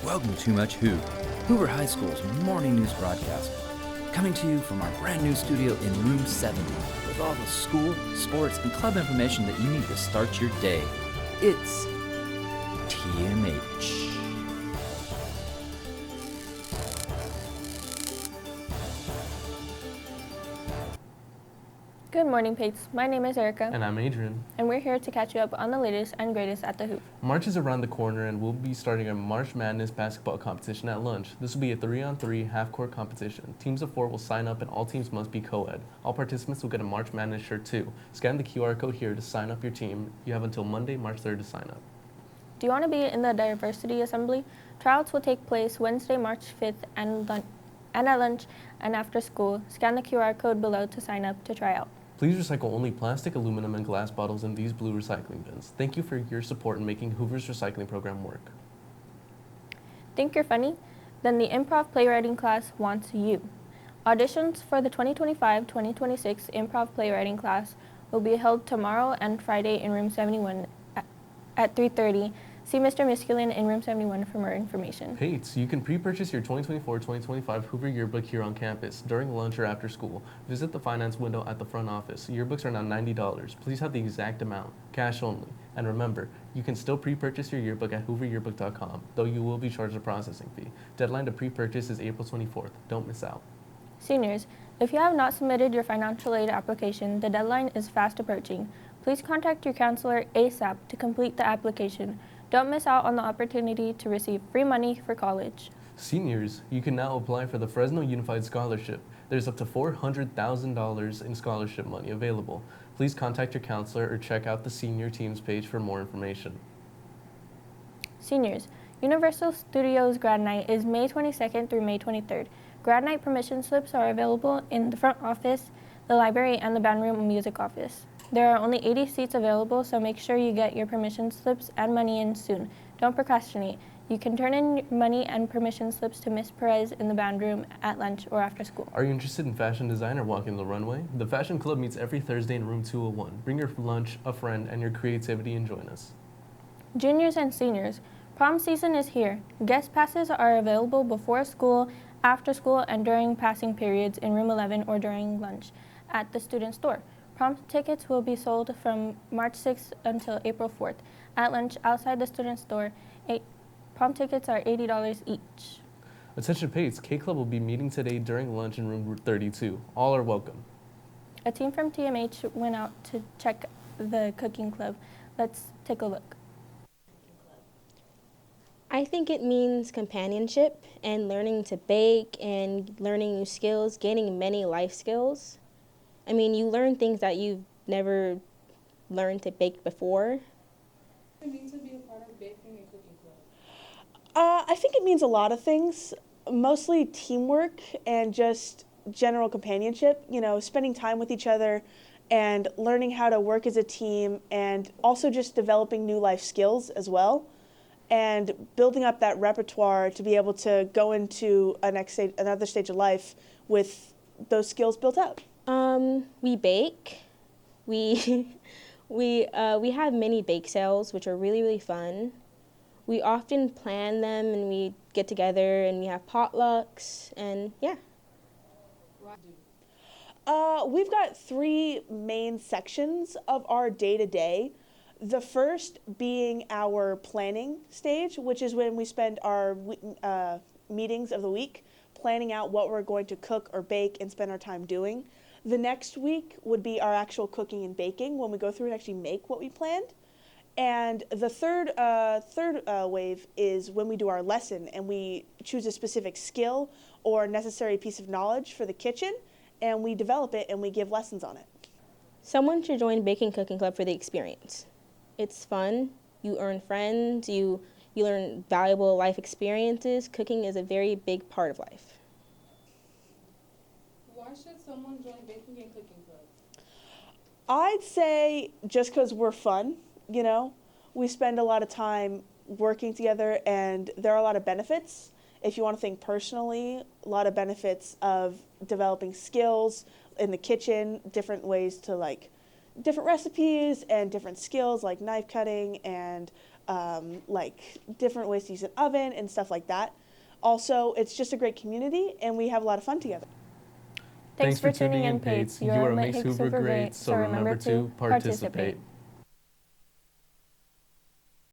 Welcome to Too Much Who, Hoover High School's morning news broadcast. Coming to you from our brand new studio in room 70 with all the school, sports, and club information that you need to start your day. It's TMH. Good morning, Pates. My name is Erica. And I'm Adrian. And we're here to catch you up on the latest and greatest at the Hoop. March is around the corner and we'll be starting a March Madness basketball competition at lunch. This will be a 3-on-3 half-court competition. Teams of 4 will sign up and all teams must be co-ed. All participants will get a March Madness shirt too. Scan the QR code here to sign up your team. You have until Monday, March 3rd to sign up. Do you want to be in the Diversity Assembly? Tryouts will take place Wednesday, March 5th and at lunch and after school. Scan the QR code below to sign up to try out. Please recycle only plastic, aluminum, and glass bottles in these blue recycling bins. Thank you for your support in making Hoover's recycling program work. Think you're funny? Then the improv playwriting class wants you. Auditions for the 2025-2026 improv playwriting class will be held tomorrow and Friday in room 71 at 3:30. See Mr. Musculin in room 71 for more information. Pates, you can pre-purchase your 2024-2025 Hoover yearbook here on campus during lunch or after school. Visit the finance window at the front office. Yearbooks are now $90. Please have the exact amount, cash only. And remember, you can still pre-purchase your yearbook at hooveryearbook.com, though you will be charged a processing fee. Deadline to pre-purchase is April 24th. Don't miss out. Seniors, if you have not submitted your financial aid application, the deadline is fast approaching. Please contact your counselor ASAP to complete the application. Don't miss out on the opportunity to receive free money for college. Seniors, you can now apply for the Fresno Unified Scholarship. There's up to $400,000 in scholarship money available. Please contact your counselor or check out the senior teams page for more information. Seniors, Universal Studios Grad Night is May 22nd through May 23rd. Grad Night permission slips are available in the front office, the library, and the band room and music office. There are only 80 seats available, so make sure you get your permission slips and money in soon. Don't procrastinate. You can turn in money and permission slips to Miss Perez in the band room at lunch or after school. Are you interested in fashion design or walking the runway? The Fashion Club meets every Thursday in room 201. Bring your lunch, a friend, and your creativity and join us. Juniors and seniors, prom season is here. Guest passes are available before school, after school, and during passing periods in room 11 or during lunch at the student store. Prom tickets will be sold from March 6th until April 4th. At lunch, outside the student store, prom tickets are $80 each. Attention Pates, K-Club will be meeting today during lunch in room 32. All are welcome. A team from TMH went out to check the cooking club. Let's take a look. I think it means companionship and learning to bake and learning new skills, gaining many life skills. I mean, you learn things that you've never learned to bake before. What does it mean to be a part of baking and cooking club? I think it means a lot of things, mostly teamwork and just general companionship, spending time with each other and learning how to work as a team and also just developing new life skills as well and building up that repertoire to be able to go into another stage of life with those skills built up. We bake. We have mini bake sales, which are really, really fun. We often plan them and we get together and we have potlucks and yeah. We've got 3 main sections of our day-to-day. The first being our planning stage, which is when we spend our meetings of the week planning out what we're going to cook or bake and spend our time doing. The next week would be our actual cooking and baking when we go through and actually make what we planned. And the third wave is when we do our lesson and we choose a specific skill or necessary piece of knowledge for the kitchen and we develop it and we give lessons on it. Someone should join Baking Cooking Club for the experience. It's fun. You earn friends. You learn valuable life experiences. Cooking is a very big part of life. Why should someone join Baking and Cooking Club? I'd say just because we're fun, We spend a lot of time working together and there are a lot of benefits. If you want to think personally, a lot of benefits of developing skills in the kitchen, different ways to different recipes and different skills like knife cutting and like different ways to use an oven and stuff like that. Also, it's just a great community, and we have a lot of fun together. Thanks for tuning in, Pates. You are what makes Hoover great, so remember to participate.